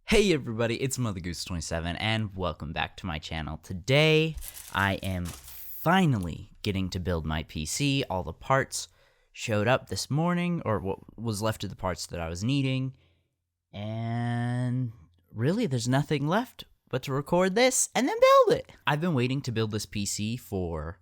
Hey everybody, it's MotherGoose27 and welcome back to my channel. Today, I am finally getting to build my PC. All the parts showed up this morning, or what was left of the parts that I was needing. And really, there's nothing left but to record this and then build it. I've been waiting to build this PC for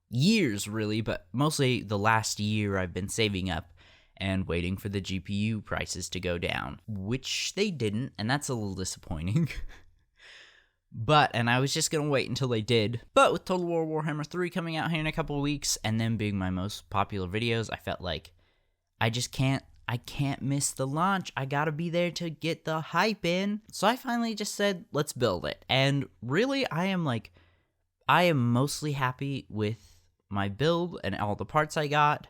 years, really, but mostly the last year I've been saving up and waiting for the GPU prices to go down, which they didn't, and that's a little disappointing. And I was just gonna wait until they did. But with Total War Warhammer 3 coming out here in a couple of weeks, and them being my most popular videos, I felt like I can't miss the launch. I gotta be there to get the hype in. So I finally just said, let's build it. And really, I am mostly happy with my build and all the parts I got.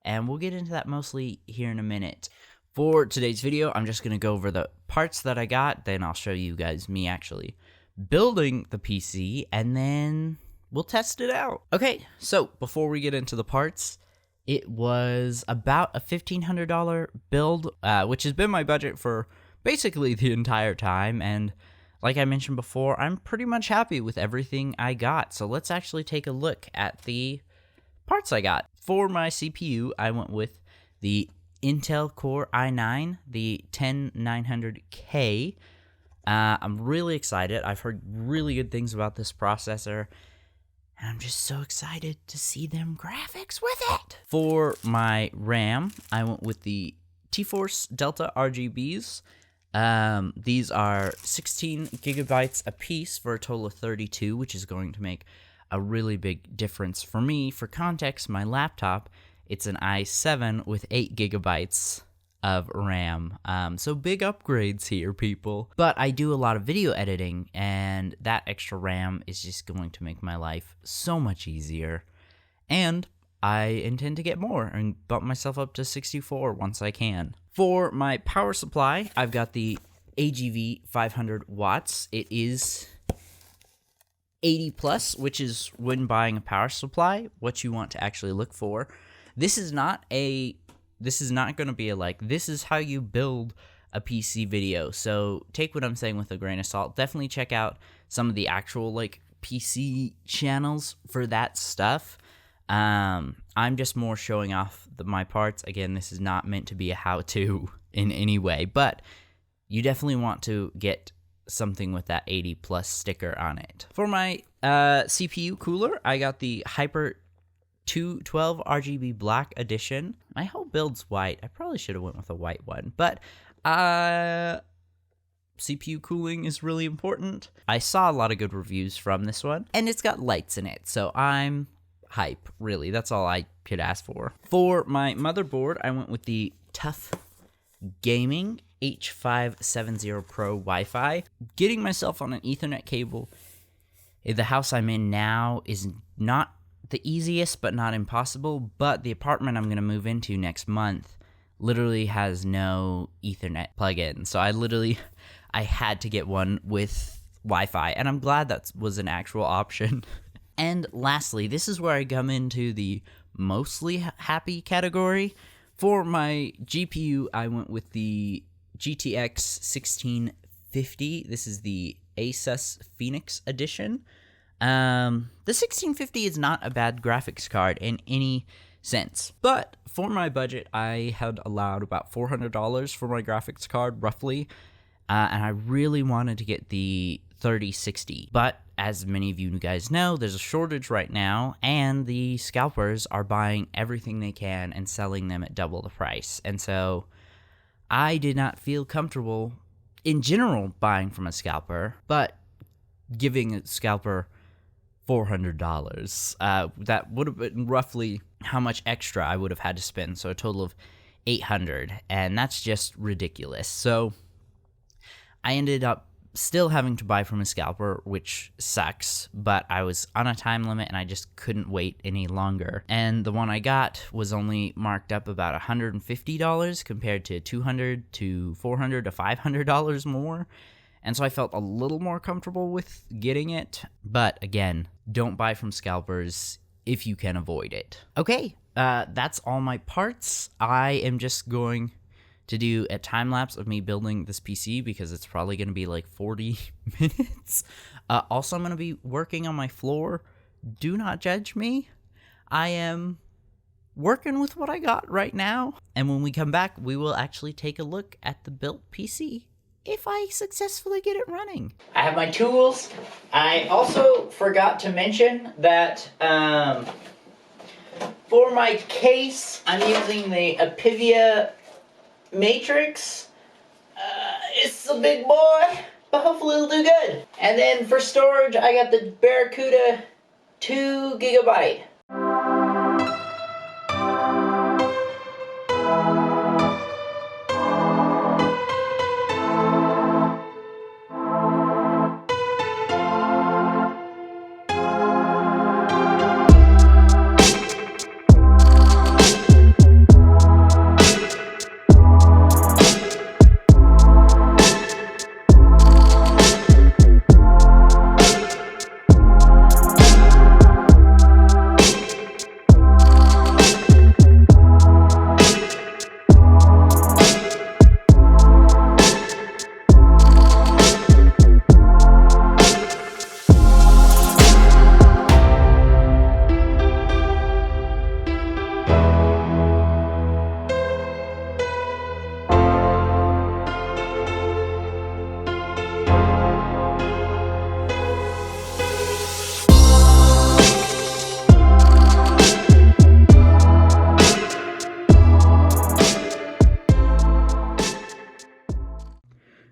And we'll get into that mostly here in a minute. For today's video, I'm just going to go over the parts that I got, then I'll show you guys me actually building the PC, and then we'll test it out. Okay, so before we get into the parts, it was about a $1,500 build, which has been my budget for basically the entire time, and like I mentioned before, I'm pretty much happy with everything I got. So let's actually take a look at the parts I got. For my CPU, I went with the Intel Core i9, the 10900K. I'm really excited. I've heard really good things about this processor, and I'm just so excited to see them graphics with it. For my RAM, I went with the GeForce Delta RGBs. These are 16 gigabytes a piece for a total of 32, which is going to make a really big difference for me. For context, my laptop, it's an i7 with 8 gigabytes of RAM. So big upgrades here, people. But I do a lot of video editing, and that extra RAM is just going to make my life so much easier. And I intend to get more and bump myself up to 64 once I can. For my power supply, I've got the AGV 500 watts. It is 80 plus, which is when buying a power supply, what you want to actually look for. This is not going to be this is how you build a PC video. So take what I'm saying with a grain of salt. Definitely check out some of the actual PC channels for that stuff. I'm just more showing off my parts. Again, this is not meant to be a how-to in any way, but you definitely want to get something with that 80 plus sticker on it. For my CPU cooler, I got the Hyper 212 RGB Black Edition. My whole build's white. I probably should have went with a white one, but CPU cooling is really important. I saw a lot of good reviews from this one, and it's got lights in it, so I'm hype, really. That's all I could ask for. For my motherboard, I went with the Tough Gaming H570 Pro Wi-Fi. Getting myself on an Ethernet cable in the house I'm in now is not the easiest, but not impossible. But the apartment I'm going to move into next month literally has no Ethernet plug-in. So I had to get one with Wi-Fi, and I'm glad that was an actual option. And lastly, this is where I come into the mostly happy category. For my GPU, I went with the GTX 1650. This is the ASUS Phoenix edition. The 1650 is not a bad graphics card in any sense, but for my budget, I had allowed about $400 for my graphics card, roughly, and I really wanted to get the 3060, but as many of you guys know, there's a shortage right now, and the scalpers are buying everything they can and selling them at double the price, and so I did not feel comfortable, in general, buying from a scalper, but giving a scalper $400. That would have been roughly how much extra I would have had to spend, so a total of $800, and that's just ridiculous. So I ended up still having to buy from a scalper, which sucks, but I was on a time limit and I just couldn't wait any longer. And the one I got was only marked up about $150 compared to $200 to $400 to $500 more. And so I felt a little more comfortable with getting it. But again, don't buy from scalpers if you can avoid it. Okay, that's all my parts. I am just going to do a time lapse of me building this PC because it's probably going to be like 40 minutes. Also, I'm going to be working on my floor. Do not judge me. I am working with what I got right now. And when we come back, we will actually take a look at the built PC if I successfully get it running. I have my tools. I also forgot to mention that for my case, I'm using the Apevia Matrix. It's a big boy, but hopefully it'll do good. And then for storage, I got the Barracuda 2 GB.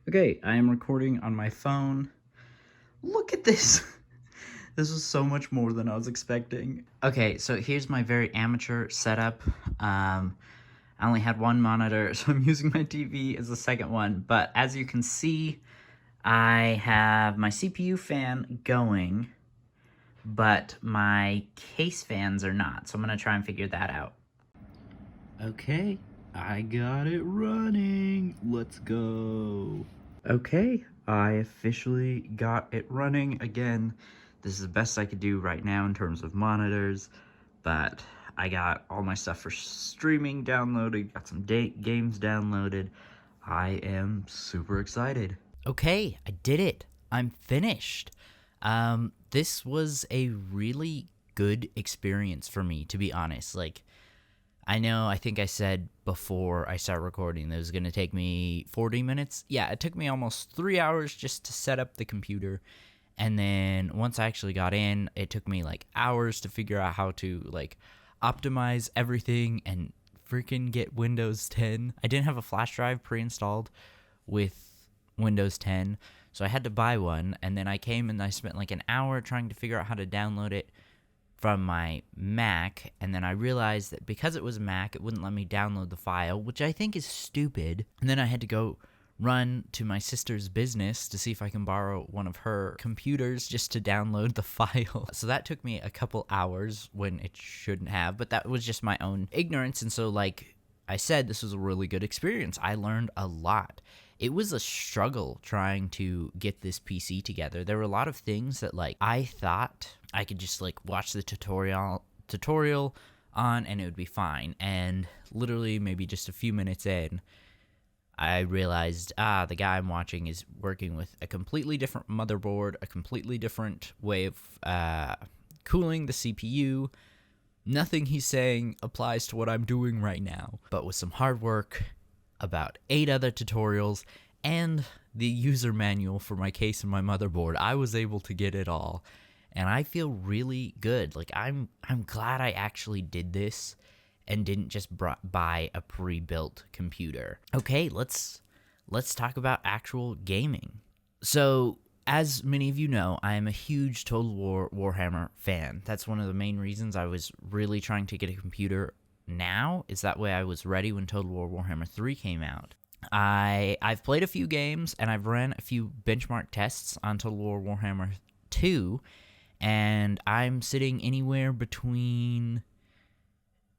Okay, I am recording on my phone. Look at this. This was so much more than I was expecting. Okay, so here's my very amateur setup. I only had one monitor, so I'm using my TV as the second one. But as you can see, I have my CPU fan going, but my case fans are not. So I'm gonna try and figure that out. Okay, I got it running. Let's go. Okay, I officially got it running. Again, this is the best I could do right now in terms of monitors, but I got all my stuff for streaming downloaded, got some games downloaded. I am super excited. Okay, I did it. I'm finished. This was a really good experience for me, to be honest. Like, I think I said before I started recording that it was going to take me 40 minutes. Yeah, it took me almost 3 hours just to set up the computer. And then once I actually got in, it took me like hours to figure out how to like optimize everything and freaking get Windows 10. I didn't have a flash drive pre-installed with Windows 10, so I had to buy one. And then I came and I spent like an hour trying to figure out how to download it from my Mac, and then I realized that because it was a Mac, it wouldn't let me download the file, which I think is stupid. And then I had to go run to my sister's business to see if I can borrow one of her computers just to download the file. So that took me a couple hours when it shouldn't have, but that was just my own ignorance. And so, like I said, this was a really good experience. I learned a lot. It was a struggle trying to get this PC together. There were a lot of things that like I thought I could just like watch the tutorial on and it would be fine. And literally maybe just a few minutes in, I realized, the guy I'm watching is working with a completely different motherboard, a completely different way of cooling the CPU. Nothing he's saying applies to what I'm doing right now. But with some hard work, about 8 other tutorials, and the user manual for my case and my motherboard, I was able to get it all. And I feel really good. Like, I'm glad I actually did this and didn't just buy a pre-built computer. Okay, let's talk about actual gaming. So, as many of you know, I am a huge Total War Warhammer fan. That's one of the main reasons I was really trying to get a computer now, is that way I was ready when Total War Warhammer 3 came out. I've played a few games, and I've run a few benchmark tests on Total War Warhammer 2, and I'm sitting anywhere between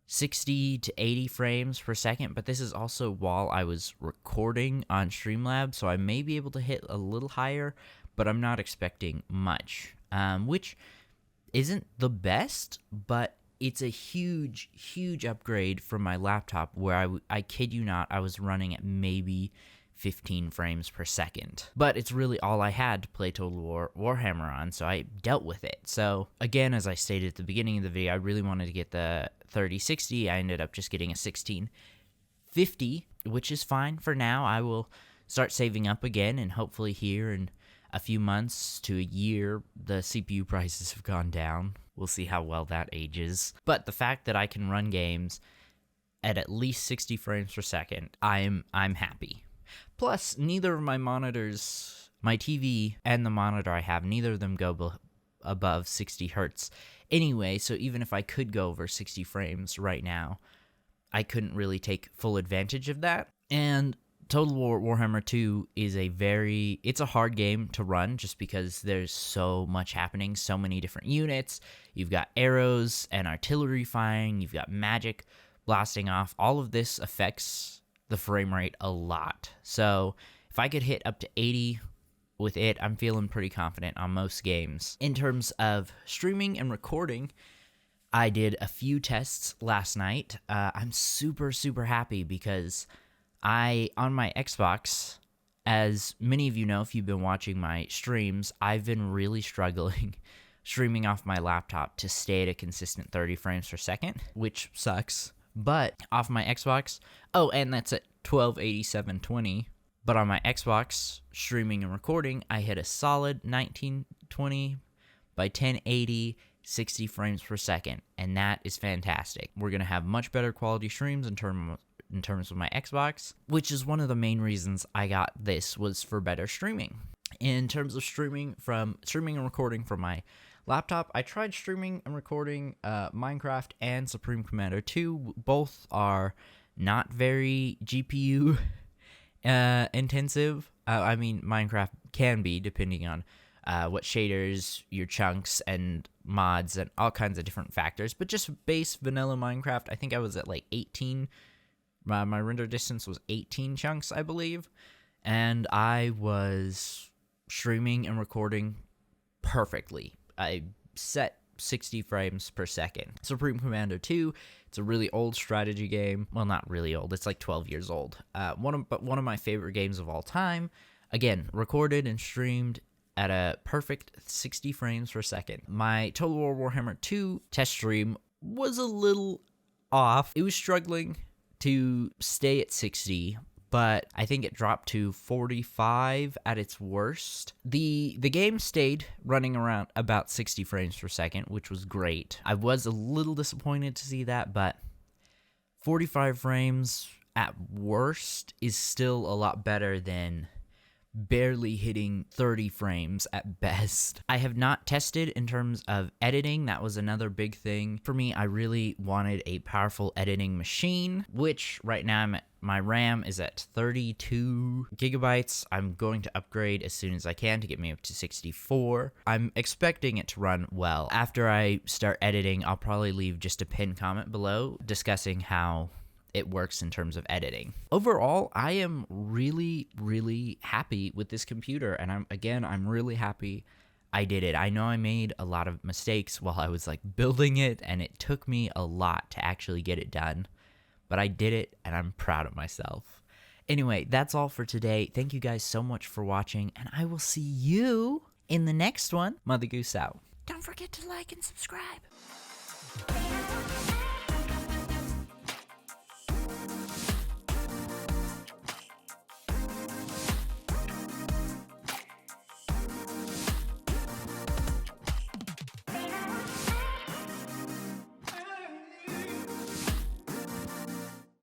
60 to 80 frames per second, but this is also while I was recording on Streamlabs, so I may be able to hit a little higher, but I'm not expecting much, which isn't the best, but it's a huge upgrade from my laptop where I kid you not, I was running at maybe 15 frames per second. But it's really all I had to play Total War Warhammer on, so I dealt with it. So again, as I stated at the beginning of the video, I really wanted to get the 3060. I ended up just getting a 1650, which is fine for now. I will start saving up again, and hopefully here in a few months to a year, the CPU prices have gone down. We'll see how well that ages. But the fact that I can run games at least 60 frames per second, I'm happy. Plus, neither of my monitors, my TV and the monitor I have, neither of them go above 60 hertz anyway, so even if I could go over 60 frames right now, I couldn't really take full advantage of that. And Total War Warhammer 2 is it's a hard game to run just because there's so much happening, so many different units. You've got arrows and artillery firing, you've got magic blasting off. All of this affects the frame rate a lot. So if I could hit up to 80 with it, I'm feeling pretty confident on most games. In terms of streaming and recording, I did a few tests last night. I'm super happy because on my Xbox, as many of you know if you've been watching my streams, I've been really struggling streaming off my laptop to stay at a consistent 30 frames per second, which sucks. But off my Xbox, and that's at 1280-720. But on my Xbox, streaming and recording, I hit a solid 1920 by 1080, 60 frames per second, and that is fantastic. We're going to have much better quality streams in terms of my Xbox, which is one of the main reasons I got this, was for better streaming. In terms of streaming and recording from my laptop, I tried streaming and recording Minecraft and Supreme Commander 2. Both are not very GPU intensive. I mean, Minecraft can be, depending on what shaders, your chunks, and mods, and all kinds of different factors. But just base vanilla Minecraft, I think I was at like 18. My render distance was 18 chunks, I believe. And I was streaming and recording perfectly. I set 60 frames per second. Supreme Commander 2, it's a really old strategy game. Well, not really old. It's like 12 years old. One of my favorite games of all time. Again, recorded and streamed at a perfect 60 frames per second. My Total War Warhammer 2 test stream was a little off. It was struggling to stay at 60, but I think it dropped to 45 at its worst. The game stayed running around about 60 frames per second, which was great. I was a little disappointed to see that, but 45 frames at worst is still a lot better than barely hitting 30 frames at best. I have not tested in terms of editing. That was another big thing for me. I really wanted a powerful editing machine, which right now my RAM is at 32 gigabytes. I'm going to upgrade as soon as I can to get me up to 64. I'm expecting it to run well. After I start editing, I'll probably leave just a pinned comment below discussing how it works in terms of editing. Overall, I am really happy with this computer, and I'm really happy I did it. I know I made a lot of mistakes while I was like building it, and it took me a lot to actually get it done, but I did it, and I'm proud of myself. Anyway, that's all for today. Thank you guys so much for watching, and I will see you in the next one. Mother Goose out. Don't forget to like and subscribe.